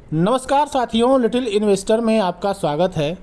नमस्कार साथियों, little investor में आपका स्वागत है।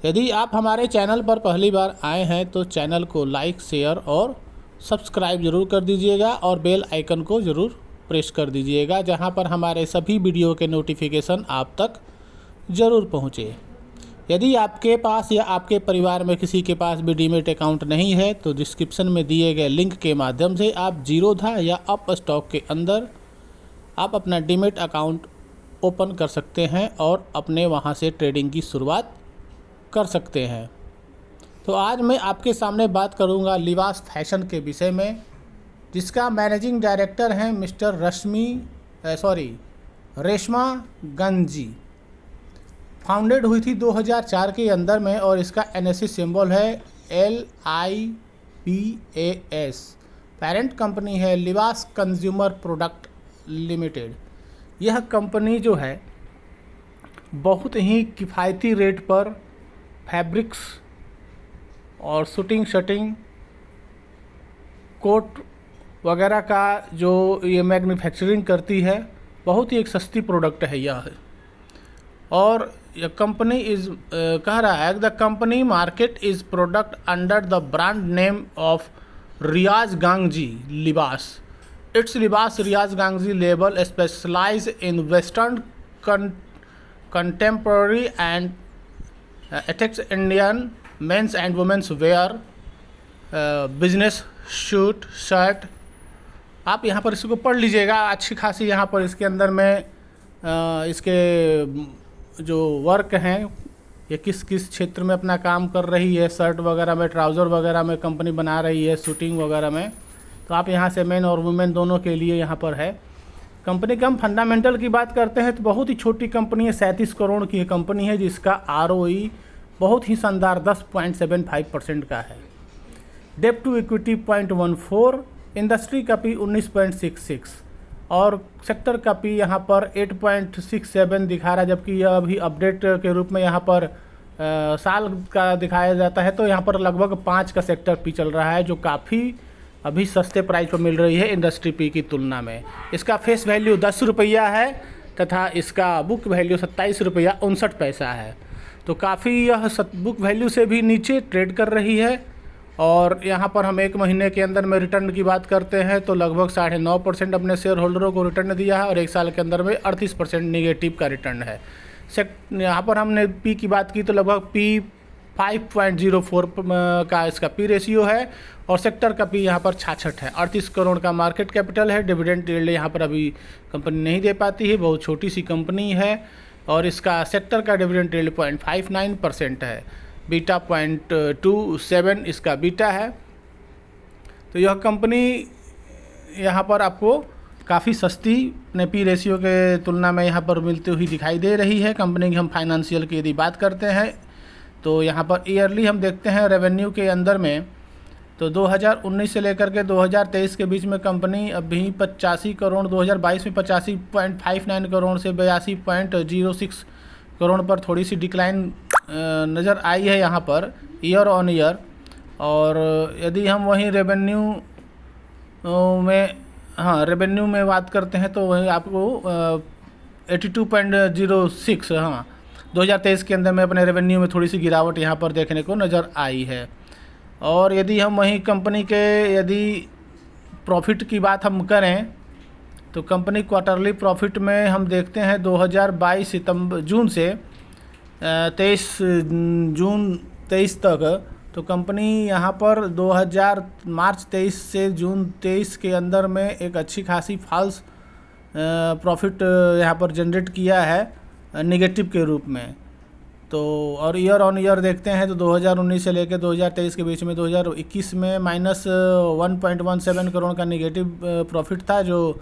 यदि आप हमारे चैनल पर पहली बार आए हैं तो चैनल को लाइक, शेयर और सब्सक्राइब ज़रूर कर दीजिएगा और बेल आइकन को ज़रूर प्रेस कर दीजिएगा, जहां पर हमारे सभी वीडियो के नोटिफिकेशन आप तक ज़रूर पहुंचे। यदि आपके पास या आपके परिवार में किसी के पास भी डीमैट अकाउंट नहीं है तो डिस्क्रिप्शन में दिए गए लिंक के माध्यम से आप जीरोधा या अप स्टॉक के अंदर आप अपना डीमैट अकाउंट ओपन कर सकते हैं और अपने वहां से ट्रेडिंग की शुरुआत कर सकते हैं। तो आज मैं आपके सामने बात करूंगा लिबास फैशन के विषय में, जिसका मैनेजिंग डायरेक्टर हैं मिस्टर रेशमा गंजी। फाउंडेड हुई थी 2004 के अंदर में और इसका एनएससी सिंबल है LIBAS। पेरेंट कंपनी है लिबास कंज्यूमर प्रोडक्ट लिमिटेड। यह कंपनी जो है बहुत ही किफ़ायती रेट पर फैब्रिक्स और शूटिंग शटिंग कोट वगैरह का जो ये मैन्युफैक्चरिंग करती है, बहुत ही एक सस्ती प्रोडक्ट है यह। और यह कंपनी कह रहा है the company market is product under the brand name of Riyaz Gangji Libas. Its Libas Riaz Gangji label specialize in Western contemporary and ethnic Indian men's and women's wear, business suit shirt. आप यहाँ पर इसको पढ़ लीजिएगा, अच्छी खासी यहाँ पर इसके अंदर में इसके जो वर्क हैं, ये किस किस क्षेत्र में अपना काम कर रही है, शर्ट वगैरह में, ट्राउज़र वगैरह में कंपनी बना रही है, शूटिंग वगैरह में। तो आप यहाँ से मेन और वुमेन दोनों के लिए यहाँ पर है। कंपनी का हम फंडामेंटल की बात करते हैं तो बहुत ही छोटी कंपनी है, 37 करोड़ की कंपनी है, जिसका ROE बहुत ही शानदार 10.75% का है। डेब्ट टू इक्विटी 0.14, इंडस्ट्री का P 19.66 और सेक्टर का P यहाँ पर 8.67 दिखा रहा है, जबकि यह अभी अपडेट के रूप में यहाँ पर साल का दिखाया जाता है। तो यहाँ पर लगभग 5 का सेक्टर P चल रहा है, जो काफ़ी अभी सस्ते प्राइस पर मिल रही है इंडस्ट्री P की तुलना में। इसका फेस वैल्यू 10 रुपया है तथा इसका बुक वैल्यू 27 रुपया 59 पैसा है। तो काफ़ी यह बुक वैल्यू से भी नीचे ट्रेड कर रही है। और यहाँ पर हम एक महीने के अंदर में रिटर्न की बात करते हैं तो लगभग 9.5% अपने शेयर होल्डरों को रिटर्न दिया है और एक साल के अंदर में 38% निगेटिव का रिटर्न है। यहाँ पर हमने P की बात की तो लगभग P 5.04 का इसका P रेशियो है और सेक्टर का P यहाँ पर 66 है। 38 करोड़ का मार्केट कैपिटल है। डिविडेंड यील्ड यहाँ पर अभी कंपनी नहीं दे पाती है, बहुत छोटी सी कंपनी है। और इसका सेक्टर का डिविडेंड यील्ड 0.59% है। बीटा 0.27 इसका बीटा है। तो यह कंपनी यहाँ पर आपको काफ़ी सस्ती अपने P रेशियो के तुलना में यहाँ पर मिलती हुई दिखाई दे रही है। कंपनी की हम फाइनेंशियल की यदि बात करते हैं तो यहाँ पर ईयरली हम देखते हैं रेवेन्यू के अंदर में, तो 2019 से लेकर के 2023 के बीच में कंपनी अभी 85 करोड़, 2022 में 85.59 करोड़ से 82.06 करोड़ पर थोड़ी सी डिक्लाइन नज़र आई है यहाँ पर ईयर ऑन ईयर। और यदि हम वहीं रेवेन्यू में बात करते हैं तो वहीं आपको 82.06 2023 के अंदर में अपने रेवेन्यू में थोड़ी सी गिरावट यहाँ पर देखने को नज़र आई है। और यदि हम वहीं कंपनी के यदि प्रॉफिट की बात हम करें तो कंपनी क्वार्टरली प्रॉफिट में हम देखते हैं 2022 जून से 23 तक, तो कंपनी यहाँ पर मार्च 23 से जून 23 के अंदर में एक अच्छी खासी फॉल्स प्रॉफिट यहाँ पर जनरेट किया है नेगेटिव के रूप में। तो और ईयर ऑन ईयर देखते हैं तो 2019 से लेकर 2023 के बीच में 2021 में -1.17 करोड़ का नेगेटिव प्रॉफिट था, जो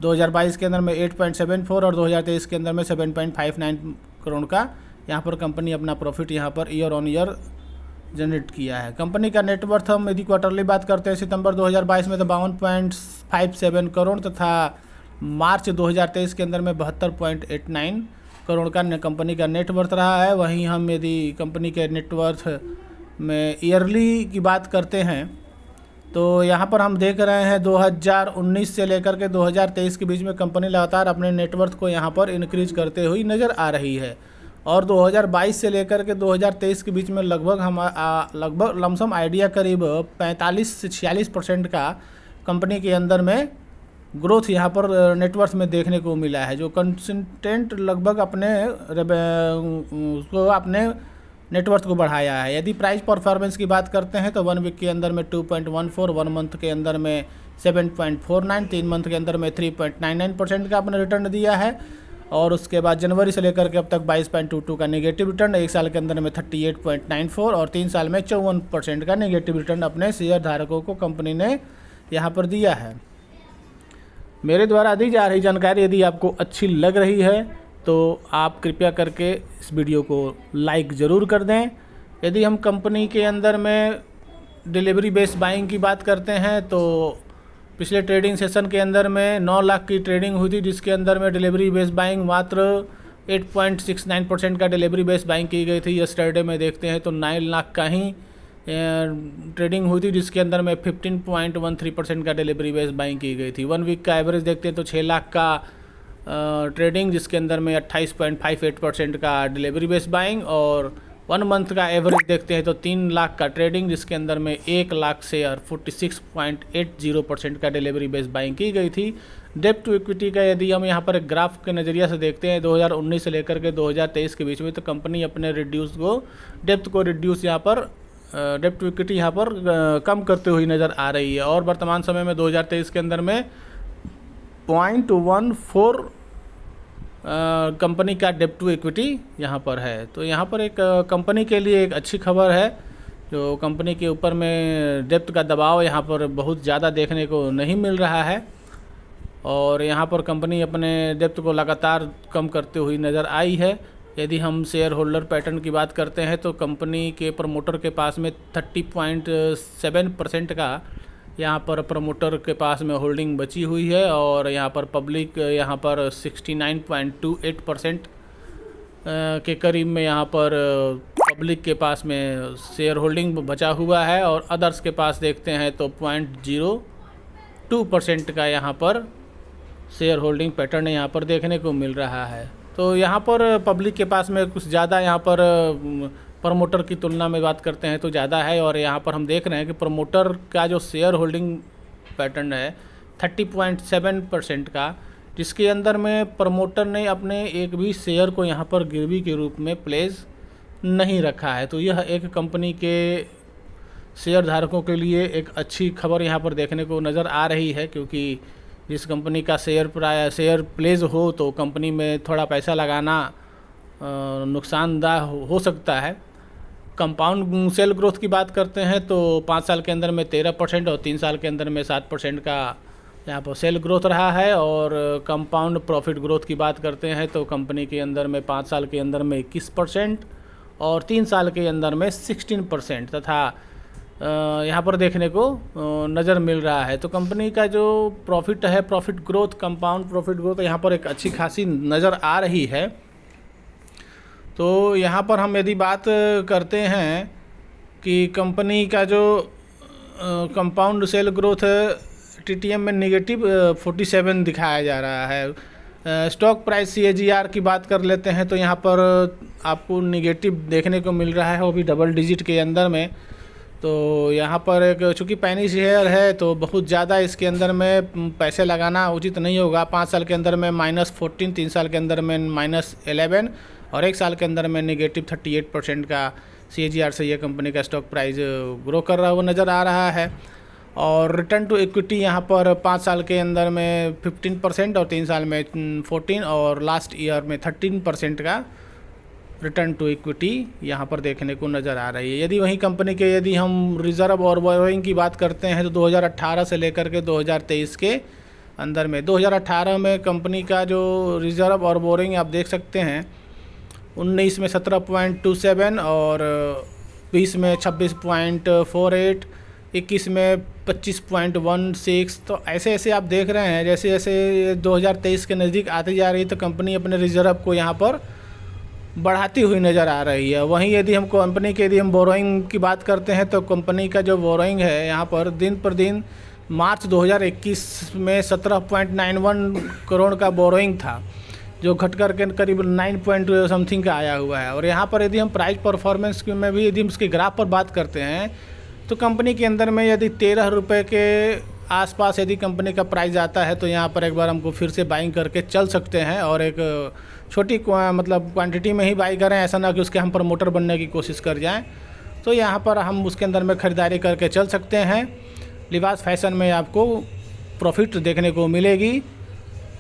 2022 के अंदर में 8.74 और 2023 के अंदर में 7.59 करोड़ का यहाँ पर कंपनी अपना प्रॉफिट यहाँ per year on year generate किया है। कंपनी का नेटवर्थ हम यदि क्वार्टरली बात करते हैं सितंबर 2022 में तो 52.57 करोड़ तथा मार्च 2023 के अंदर में 72.89 करोड़ का कंपनी का नेटवर्थ रहा है। वहीं हम यदि कंपनी के नेटवर्थ में ईयरली की बात करते हैं तो यहाँ पर हम देख रहे हैं 2019 से लेकर के 2023 के बीच में कंपनी लगातार अपने नेटवर्थ को यहाँ पर इंक्रीज करते हुई नज़र आ रही है। और 2022 से लेकर के 2023 के बीच में लगभग लमसम आइडिया करीब 45 से 46% का कंपनी के अंदर में ग्रोथ यहाँ पर नेटवर्थ में देखने को मिला है, जो कंसिस्टेंट लगभग अपने नेटवर्थ को बढ़ाया है। यदि प्राइस परफॉर्मेंस की बात करते हैं तो 1 वीक के अंदर में 2.14, 1 मंथ के अंदर में 7.49, 3 मंथ के अंदर में 3.99% का अपना रिटर्न दिया है। और उसके बाद जनवरी से लेकर के अब तक 22.22 का नेगेटिव रिटर्न, 1 साल के अंदर में 38.94 और 3 साल में 54% का नेगेटिव रिटर्न अपने शेयर धारकों को कंपनी ने यहाँ पर दिया है। मेरे द्वारा दी जा रही जानकारी यदि आपको अच्छी लग रही है तो आप कृपया करके इस वीडियो को लाइक ज़रूर कर दें। यदि हम कंपनी के अंदर में डिलीवरी बेस्ड बाइंग की बात करते हैं तो पिछले ट्रेडिंग सेशन के अंदर में 9 लाख की ट्रेडिंग हुई थी, जिसके अंदर में डिलीवरी बेस्ड बाइंग मात्र 8.69% का डिलीवरी बेस्ड बाइंग की गई थी। यस्टरडे में देखते हैं तो 9 लाख का ही ट्रेडिंग हुई थी, जिसके अंदर में 15.13% का डिलीवरी बेस्ड बाइंग की गई थी। 1 वीक का एवरेज देखते हैं तो 6 लाख का ट्रेडिंग, जिसके अंदर में 28.58% का डिलीवरी बेस्ड बाइंग, और 1 मंथ का एवरेज देखते हैं तो 3 लाख का ट्रेडिंग, जिसके अंदर में 1 लाख शेयर 46.80% का डिलीवरी बेस्ड बाइंग की गई थी। डेप्ट टू इक्विटी का यदि हम यहाँ पर एक ग्राफ के नज़रिया से देखते हैं 2019 से लेकर के 2023 के बीच में, तो कंपनी अपने डेप्थ को रिड्यूस यहाँ पर डेप्ट टू इक्विटी यहाँ पर कम करते हुई नज़र आ रही है। और वर्तमान समय में 2023 के अंदर में 0.14 कंपनी का डेप्ट टू इक्विटी यहाँ पर है। तो यहाँ पर एक कंपनी के लिए एक अच्छी खबर है, जो कंपनी के ऊपर में डेप्ट का दबाव यहाँ पर बहुत ज़्यादा देखने को नहीं मिल रहा है और यहाँ पर कंपनी अपने डेप्ट को लगातार कम करते हुई नज़र आई है। यदि हम शेयर होल्डर पैटर्न की बात करते हैं तो कंपनी के प्रमोटर के पास में 30.7% का यहाँ पर प्रमोटर के पास में होल्डिंग बची हुई है और यहाँ पर पब्लिक यहाँ पर 69.28% के करीब में यहाँ पर पब्लिक के पास में शेयर होल्डिंग बचा हुआ है और अदर्स के पास देखते हैं तो 0.02% का यहाँ पर शेयर होल्डिंग पैटर्न यहाँ पर देखने को मिल रहा है। तो यहाँ पर पब्लिक के पास में कुछ ज़्यादा यहाँ पर प्रमोटर की तुलना में बात करते हैं तो ज़्यादा है और यहाँ पर हम देख रहे हैं कि प्रमोटर का जो शेयर होल्डिंग पैटर्न है 30.7% का, जिसके अंदर में प्रमोटर ने अपने एक भी शेयर को यहाँ पर गिरवी के रूप में प्लेस नहीं रखा है। तो यह एक कंपनी के शेयर धारकों के लिए एक अच्छी खबर यहाँ पर देखने को नज़र आ रही है, क्योंकि जिस कंपनी का शेयर प्लेस हो तो कंपनी में थोड़ा पैसा लगाना नुकसानदायक हो सकता है। कंपाउंड सेल ग्रोथ की बात करते हैं तो 5 साल के अंदर में 13% और 3 साल के अंदर में 7% का यहाँ पर सेल ग्रोथ रहा है। और कंपाउंड प्रॉफिट ग्रोथ की बात करते हैं तो कंपनी के अंदर में 5 साल के अंदर में 21% और 3 साल के अंदर में 16% तथा यहाँ पर देखने को नज़र मिल रहा है। तो कंपनी का जो प्रॉफिट है, profit growth, compound profit growth यहाँ पर एक अच्छी खासी नज़र आ रही है। तो यहाँ पर हम यदि बात करते हैं कि कंपनी का जो कंपाउंड सेल ग्रोथ टीटीएम में -47 दिखाया जा रहा है। स्टॉक प्राइस CAGR की बात कर लेते हैं तो यहाँ पर आपको निगेटिव देखने को मिल रहा है, वो भी डबल डिजिट के अंदर में। तो यहाँ पर एक चूँकि पैनी शेयर है तो बहुत ज़्यादा इसके अंदर में पैसे लगाना उचित नहीं होगा। 5 साल के अंदर में -14, 3 साल के अंदर में -11 और 1 साल के अंदर में -38% का CAGR से ये कंपनी का स्टॉक प्राइस ग्रो कर रहा हुआ नज़र आ रहा है। और रिटर्न टू इक्विटी यहाँ पर 5 साल के अंदर में 15% और 3 साल में 14 और लास्ट ईयर में 13% का रिटर्न टू इक्विटी यहाँ पर देखने को नज़र आ रही है। यदि वहीं कंपनी के यदि हम रिज़र्व और बोरोइंग की बात करते हैं तो 2018 से लेकर के 2023 के अंदर में 2018 में कंपनी का जो रिज़र्व और बोरोइंग आप देख सकते हैं 19 में 17.27 और 20 में 26.48, 21 में 25.16। तो ऐसे ऐसे आप देख रहे हैं जैसे जैसे 2023 के नज़दीक आती जा रही तो कंपनी अपने रिज़र्व को यहाँ पर बढ़ाती हुई नज़र आ रही है। वहीं यदि हम कंपनी के यदि हम बोरोइंग की बात करते हैं तो कंपनी का जो बोरोइंग है यहाँ पर दिन पर दिन मार्च 2021 में 17.91 करोड़ का बोरोइंग था, जो घट कर के करीब 9 पॉइंट समथिंग का आया हुआ है। और यहाँ पर यदि हम प्राइस परफॉर्मेंस में भी यदि हम उसके ग्राफ पर बात करते हैं तो कंपनी के अंदर में यदि 13 रुपये के आसपास यदि कंपनी का प्राइस आता है तो यहाँ पर एक बार हमको फिर से बाइंग करके चल सकते हैं, और एक छोटी मतलब क्वांटिटी में ही बाई करें, ऐसा ना कि उसके हम प्रमोटर बनने की कोशिश कर जाएं। तो यहाँ पर हम उसके अंदर में ख़रीदारी करके चल सकते हैं। लिबास फैशन में आपको प्रॉफिट देखने को मिलेगी।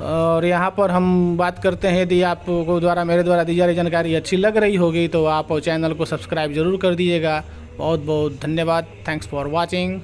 और यहाँ पर हम बात करते हैं, यदि आपको मेरे द्वारा दी जा रही जानकारी अच्छी लग रही होगी तो आप चैनल को सब्सक्राइब ज़रूर कर दीजिएगा। बहुत बहुत धन्यवाद। Thanks for watching.